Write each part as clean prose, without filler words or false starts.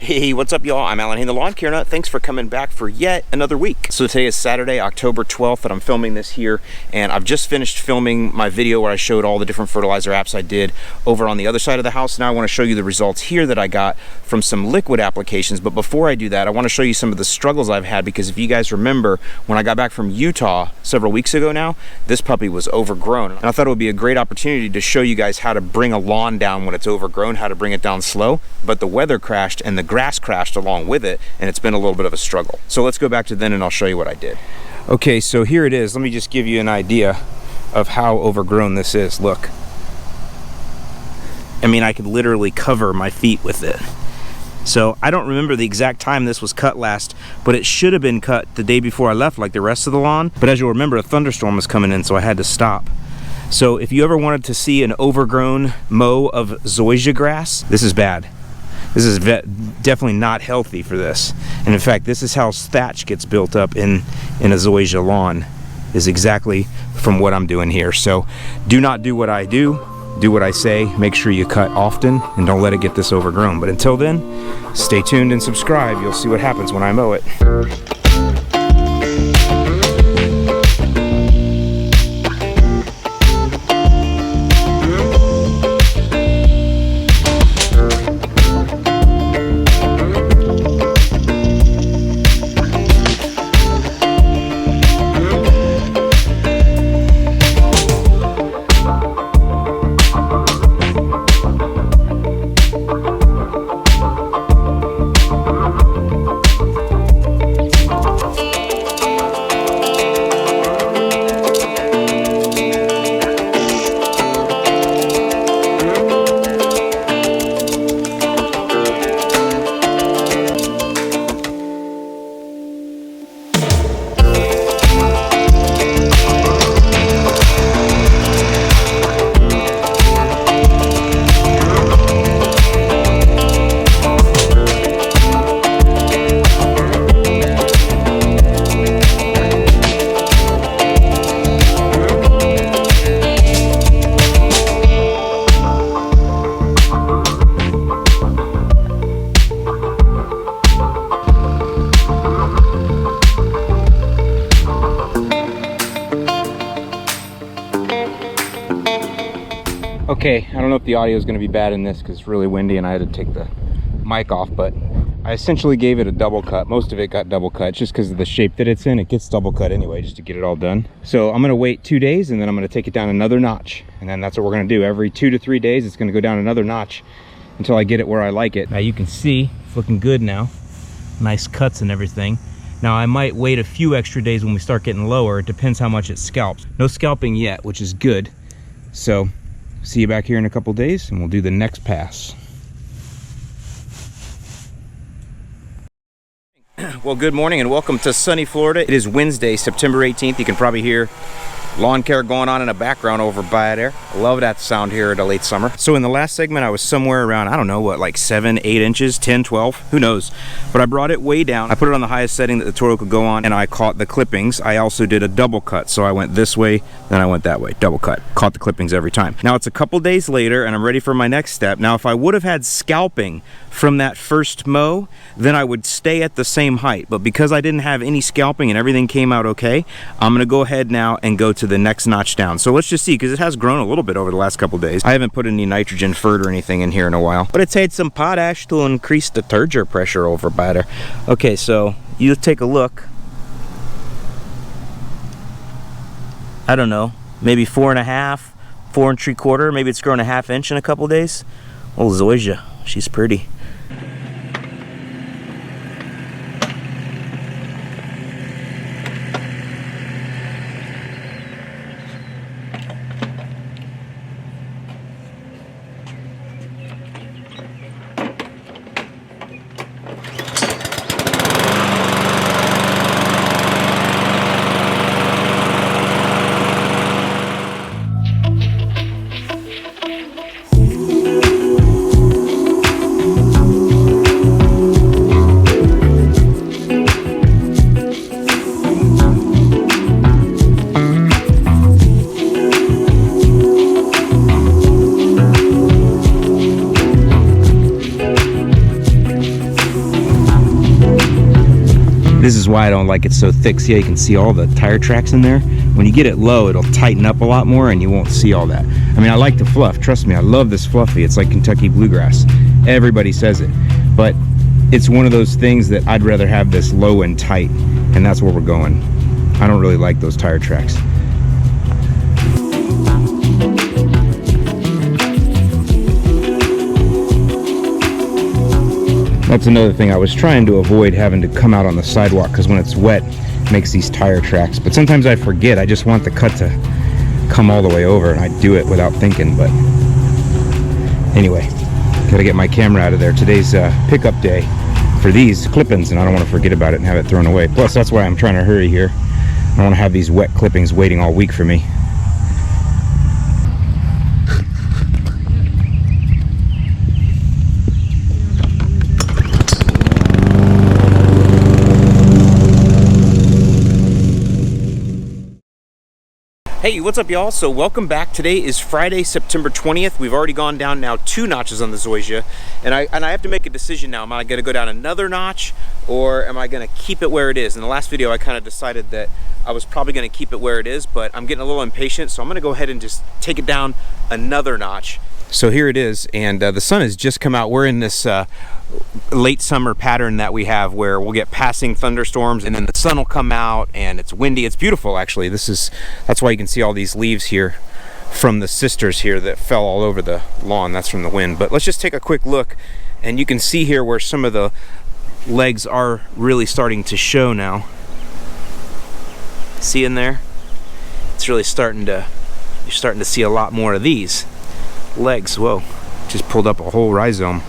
Hey, what's up y'all? I'm Alan, the Lawn Care Nut. Thanks for coming back for yet another week. So today is Saturday, October 12th, and I'm filming this here, and I've just finished filming my video where I showed all the different fertilizer apps I did over on the other side of the house. Now I want to show you the results here that I got from some liquid applications, but before I do that, I want to show you some of the struggles I've had, because if you guys remember, when I got back from Utah several weeks ago now, this puppy was overgrown, and I thought it would be a great opportunity to show you guys how to bring a lawn down when it's overgrown, how to bring it down slow, but the weather crashed and the grass crashed along with it, and it's been a little bit of a struggle. So let's go back to then and I'll show you what I did. Okay, so here it is. Let me just give you an idea of how overgrown this is. Look. I mean, I could literally cover my feet with it. So I don't remember the exact time this was cut last, but it should have been cut the day before I left like the rest of the lawn. But as you'll remember, a thunderstorm was coming in, so I had to stop. So if you ever wanted to see an overgrown mow of Zoysia grass, this is bad. This is definitely not healthy for this. And in fact, this is how thatch gets built up in a Zoysia lawn, is exactly from what I'm doing here. So do not do what I do what I say. Make sure you cut often and don't let it get this overgrown. But until then, stay tuned and subscribe. You'll see what happens when I mow it. Okay, I don't know if the audio is going to be bad in this because it's really windy and I had to take the mic off, but I essentially gave it a double cut. Most of it got double cut just because of the shape that it's in. It gets double cut anyway, just to get it all done. So I'm going to wait 2 days and then I'm going to take it down another notch. And then that's what we're going to do. Every 2 to 3 days, it's going to go down another notch until I get it where I like it. Now you can see it's looking good now. Nice cuts and everything. Now I might wait a few extra days when we start getting lower. It depends how much it scalps. No scalping yet, which is good. So see you back here in a couple days and we'll do the next pass. Well, good morning and welcome to sunny Florida. It is Wednesday, September 18th. You can probably hear lawn care going on in the background over by there. I love that sound here in the late summer. So in the last segment, I was somewhere around, I don't know what, like 7, 8 inches, 10, 12, who knows? But I brought it way down. I put it on the highest setting that the Toro could go on, and I caught the clippings. I also did a double cut. So I went this way, then I went that way, double cut. Caught the clippings every time. Now it's a couple days later, and I'm ready for my next step. Now, if I would have had scalping from that first mow, then I would stay at the same height. But because I didn't have any scalping and everything came out okay, I'm gonna go ahead now and go to the next notch down. So let's just see, because it has grown a little bit over the last couple days. I haven't put any nitrogen fert or anything in here in a while, but it's had some potash to increase the turgor pressure over by there. Okay, so you take a look. I don't know, maybe 4.5, 4 3/4. Maybe it's grown a 1/2 inch in a couple days. Oh, Zoysia, she's pretty. This is why I don't like it so thick. See how you can see all the tire tracks in there? When you get it low, it'll tighten up a lot more and you won't see all that. I mean, I like the fluff. Trust me, I love this fluffy. It's like Kentucky bluegrass. Everybody says it. But it's one of those things that I'd rather have this low and tight, and that's where we're going. I don't really like those tire tracks. That's another thing. I was trying to avoid having to come out on the sidewalk because when it's wet, it makes these tire tracks. But sometimes I forget. I just want the cut to come all the way over, and I do it without thinking. But anyway, gotta get my camera out of there. Today's pickup day for these clip-ins, and I don't want to forget about it and have it thrown away. Plus, that's why I'm trying to hurry here. I don't want to have these wet clippings waiting all week for me. Hey, what's up y'all? So welcome back. Today is Friday, September 20th. We've already gone down now 2 notches on the Zoysia, and I have to make a decision now. Am I gonna go down another notch, or am I gonna keep it where it is? In the last video, I kind of decided that I was probably gonna keep it where it is, but I'm getting a little impatient, so I'm gonna go ahead and just take it down another notch. So here it is, and the sun has just come out. We're in this late summer pattern that we have where we'll get passing thunderstorms and then the sun will come out and it's windy. It's beautiful, actually. That's why you can see all these leaves here from the sisters here that fell all over the lawn. That's from the wind. But let's just take a quick look, and you can see here where some of the legs are really starting to show now. See in there? It's really starting to, you're starting to see a lot more of these legs. Whoa, just pulled up a whole rhizome.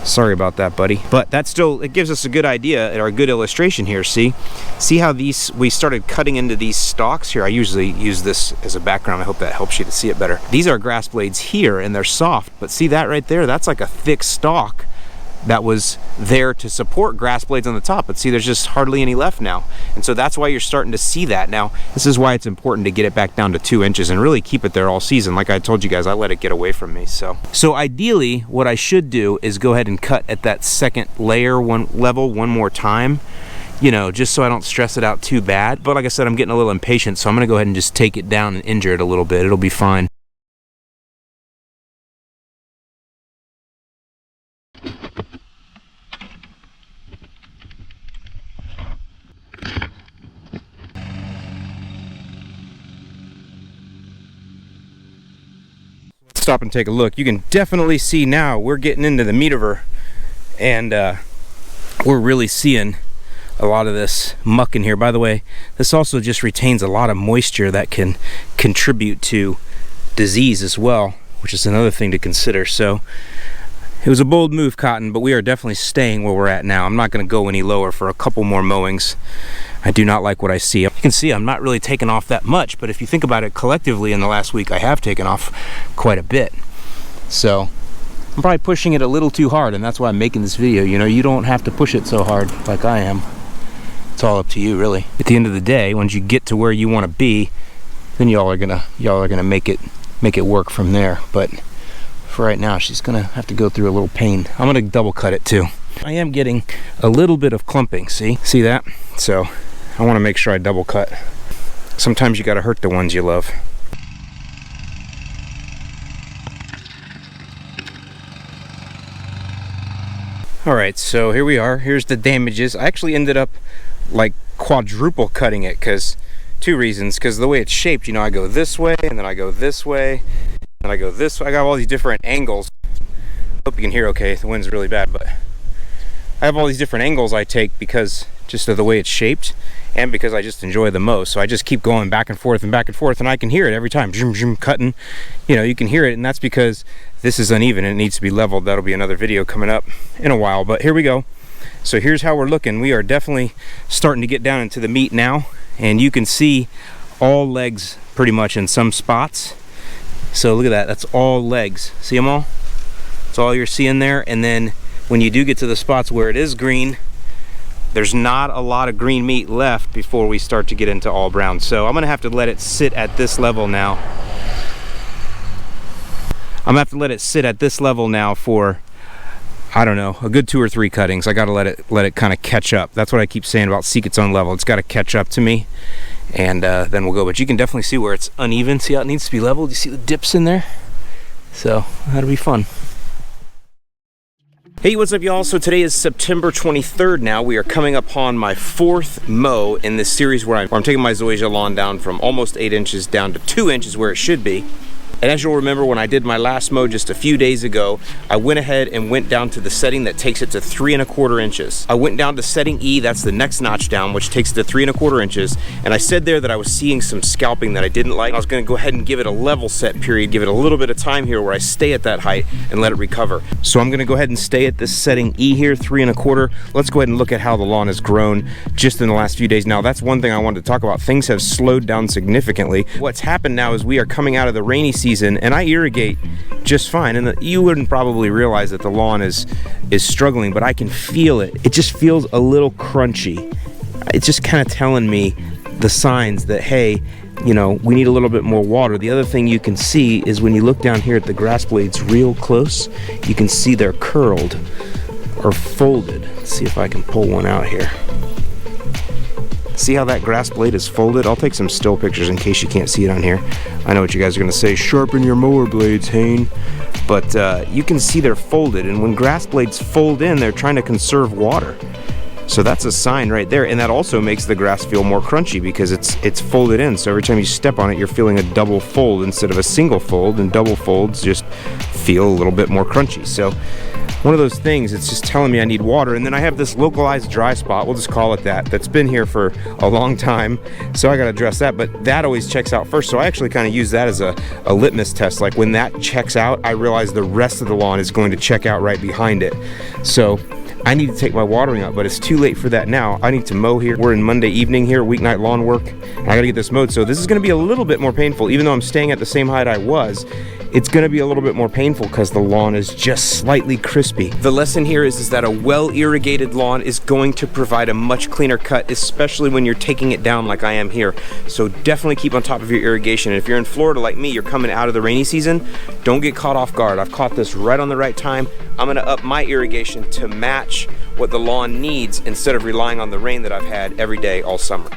Sorry about that, buddy. But that still, it gives us a good idea, or a good illustration here. See how these, we started cutting into these stalks here. I usually use this as a background. I hope that helps you to see it better. These are grass blades here, and they're soft, but see that right there? That's like a thick stalk that was there to support grass blades on the top, but see, there's just hardly any left now. And so that's why you're starting to see that now. This is why it's important to get it back down to 2 inches and really keep it there all season. Like I told you guys, I let it get away from me. So ideally what I should do is go ahead and cut at that second layer level one more time, you know, just so I don't stress it out too bad. But like I said, I'm getting a little impatient, so I'm gonna go ahead and just take it down and injure it a little bit. It'll be fine. Stop and take a look. You can definitely see now we're getting into the meat of her, and we're really seeing a lot of this muck in here. By the way, this also just retains a lot of moisture that can contribute to disease as well, which is another thing to consider. So it was a bold move, Cotton, but we are definitely staying where we're at now. I'm not going to go any lower for a couple more mowings. I do not like what I see. You can see I'm not really taking off that much, but if you think about it collectively in the last week, I have taken off quite a bit. So I'm probably pushing it a little too hard, and that's why I'm making this video. You know, you don't have to push it so hard like I am. It's all up to you, really. At the end of the day, once you get to where you want to be, then y'all are gonna make it work from there. But for right now, she's gonna have to go through a little pain. I'm gonna double cut it too. I am getting a little bit of clumping. See that? So I want to make sure I double cut. Sometimes you got to hurt the ones you love. All right, so here we are. Here's the damages. I actually ended up like quadruple cutting it because 2 reasons. Because the way it's shaped, you know, I go this way and then I go this way and I go this way. I got all these different angles. Hope you can hear okay. The wind's really bad, but I have all these different angles I take because just of the way it's shaped, and because I just enjoy the mow. So I just keep going back and forth, and I can hear it every time. Zoom, zoom, cutting, you know, you can hear it, and that's because this is uneven and it needs to be leveled. That'll be another video coming up in a while, but here we go. So here's how we're looking. We are definitely starting to get down into the meat now, and you can see all legs pretty much in some spots. So look at that, that's all legs. See them all? That's all you're seeing there. And then when you do get to the spots where it is green, there's not a lot of green meat left before we start to get into all brown. So I'm gonna have to let it sit at this level now. I'm gonna have to let it sit at this level now for I don't know, a good 2 or 3 cuttings. I got to let it kind of catch up. That's what I keep saying about seek its own level. It's got to catch up to me, and then we'll go. But you can definitely see where it's uneven. See how it needs to be leveled? You see the dips in there? So that'll be fun. Hey, what's up, y'all? So today is September 23rd now. We are coming upon my 4th mow in this series where I'm taking my Zoysia lawn down from almost 8 inches down to 2 inches where it should be. And as you'll remember, when I did my last mow just a few days ago, I went ahead and went down to the setting that takes it to 3 1/4 inches. I went down to setting E, that's the next notch down, which takes it to 3 1/4 inches. And I said there that I was seeing some scalping that I didn't like. I was gonna go ahead and give it a level set period, give it a little bit of time here where I stay at that height and let it recover. So I'm gonna go ahead and stay at this setting E here, 3 1/4. Let's go ahead and look at how the lawn has grown just in the last few days. Now, that's one thing I wanted to talk about. Things have slowed down significantly. What's happened now is we are coming out of the rainy season, and I irrigate just fine, and you wouldn't probably realize that the lawn is struggling, but I can feel it. It just feels a little crunchy. It's just kind of telling me the signs that, hey, you know, we need a little bit more water. The other thing you can see is when you look down here at the grass blades real close, you can see they're curled or folded. Let's see if I can pull one out here. See how that grass blade is folded? I'll take some still pictures in case you can't see it on here. I know what you guys are gonna say, sharpen your mower blades, Hayne. But you can see they're folded, and when grass blades fold in, they're trying to conserve water. So that's a sign right there, and that also makes the grass feel more crunchy because it's folded in. So every time you step on it, you're feeling a double fold instead of a single fold, and double folds just feel a little bit more crunchy. So one of those things, it's just telling me I need water. And then I have this localized dry spot, we'll just call it that, that's been here for a long time. So I gotta address that, but that always checks out first. So I actually kind of use that as a litmus test. Like when that checks out, I realize the rest of the lawn is going to check out right behind it. So I need to take my watering up, but it's too late for that now. I need to mow here. We're in Monday evening here, weeknight lawn work. I gotta get this mowed. So this is gonna be a little bit more painful. Even though I'm staying at the same height I was, it's gonna be a little bit more painful because the lawn is just slightly crispy. The lesson here is that a well-irrigated lawn is going to provide a much cleaner cut, especially when you're taking it down like I am here. So definitely keep on top of your irrigation. And if you're in Florida like me, you're coming out of the rainy season, don't get caught off guard. I've caught this right on the right time. I'm gonna up my irrigation to match what the lawn needs instead of relying on the rain that I've had every day all summer.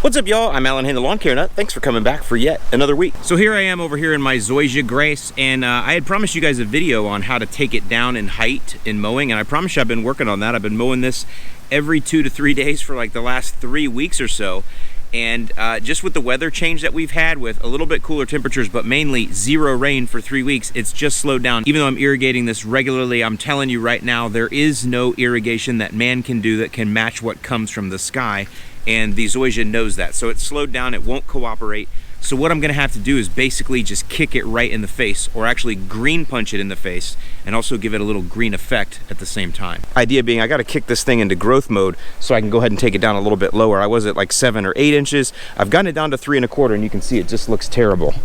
What's up, y'all? I'm Alan Hayne, the Lawn Care Nut. Thanks for coming back for yet another week. So here I am over here in my Zoysia Grace, and I had promised you guys a video on how to take it down in height in mowing, and I promise you I've been working on that. I've been mowing this every 2 to 3 days for like the last 3 weeks or so. And just with the weather change that we've had with a little bit cooler temperatures, but mainly 0 rain for 3 weeks, it's just slowed down. Even though I'm irrigating this regularly, I'm telling you right now, there is no irrigation that man can do that can match what comes from the sky. And the Zoysia knows that. So it's slowed down, it won't cooperate. So what I'm gonna have to do is basically just kick it right in the face, or actually green punch it in the face, and also give it a little green effect at the same time. Idea being, I gotta kick this thing into growth mode so I can go ahead and take it down a little bit lower. I was at like 7 or 8 inches. I've gotten it down to 3 1/4, and you can see it just looks terrible.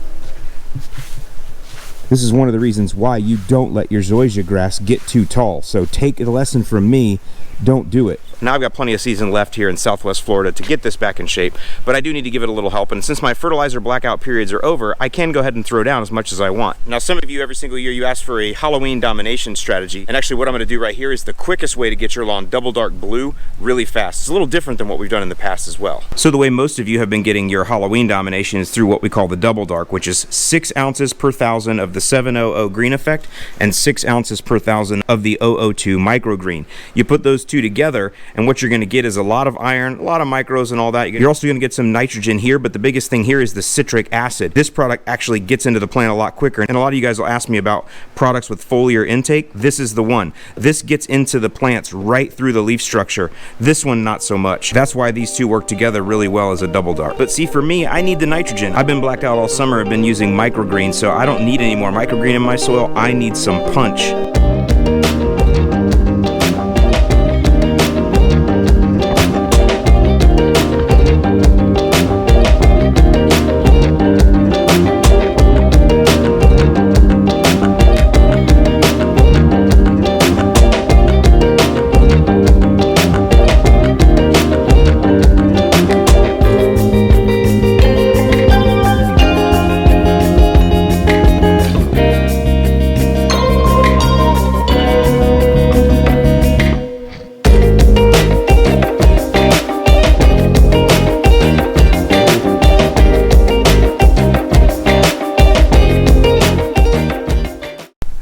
This is one of the reasons why you don't let your zoysia grass get too tall. So take a lesson from me, don't do it. Now I've got plenty of season left here in Southwest Florida to get this back in shape, but I do need to give it a little help. And since my fertilizer blackout periods are over, I can go ahead and throw down as much as I want. Now, some of you every single year, you ask for a Halloween domination strategy. And actually what I'm gonna do right here is the quickest way to get your lawn double dark blue really fast. It's a little different than what we've done in the past as well. So the way most of you have been getting your Halloween domination is through what we call the double dark, which is 6 ounces per 1,000 of the 700 green effect and 6 ounces per 1,000 of the 002 microgreen. You put those two together, and what you're gonna get is a lot of iron, a lot of micros and all that. You're also going to get some nitrogen here, but the biggest thing here is the citric acid. This product actually gets into the plant a lot quicker, and a lot of you guys will ask me about products with foliar intake. This is the one. This gets into the plants right through the leaf structure. This one, not so much. That's why these two work together really well as a double dark. But see, for me, I need the nitrogen. I've been blacked out all summer. I've been using microgreen, so I don't need any more microgreen in my soil. I need some punch.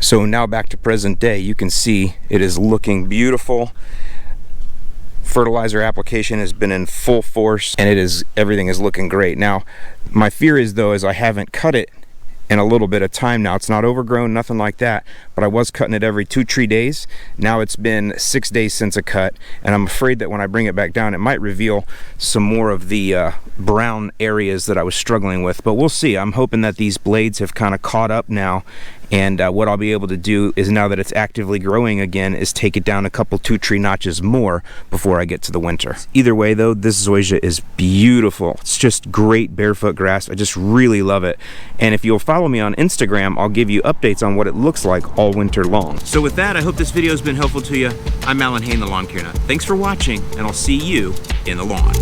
So now back to present day, you can see it is looking beautiful. Fertilizer application has been in full force, and everything is looking great. Now, my fear is though, is I haven't cut it in a little bit of time now. It's not overgrown, nothing like that, but I was cutting it every 2-3 days. Now it's been 6 days since a cut, and I'm afraid that when I bring it back down, it might reveal some more of the brown areas that I was struggling with, but we'll see. I'm hoping that these blades have kind of caught up now, and what I'll be able to do is, now that it's actively growing again, is take it down a couple 2-3 notches more before I get to the winter. Either way though, this zoysia is beautiful. It's just great barefoot grass. I just really love it. And if you'll follow me on Instagram, I'll give you updates on what it looks like all winter long. So with that, I hope this video has been helpful to you. I'm Alan Hain, the Lawn Care Nut. Thanks for watching, and I'll see you in the lawn.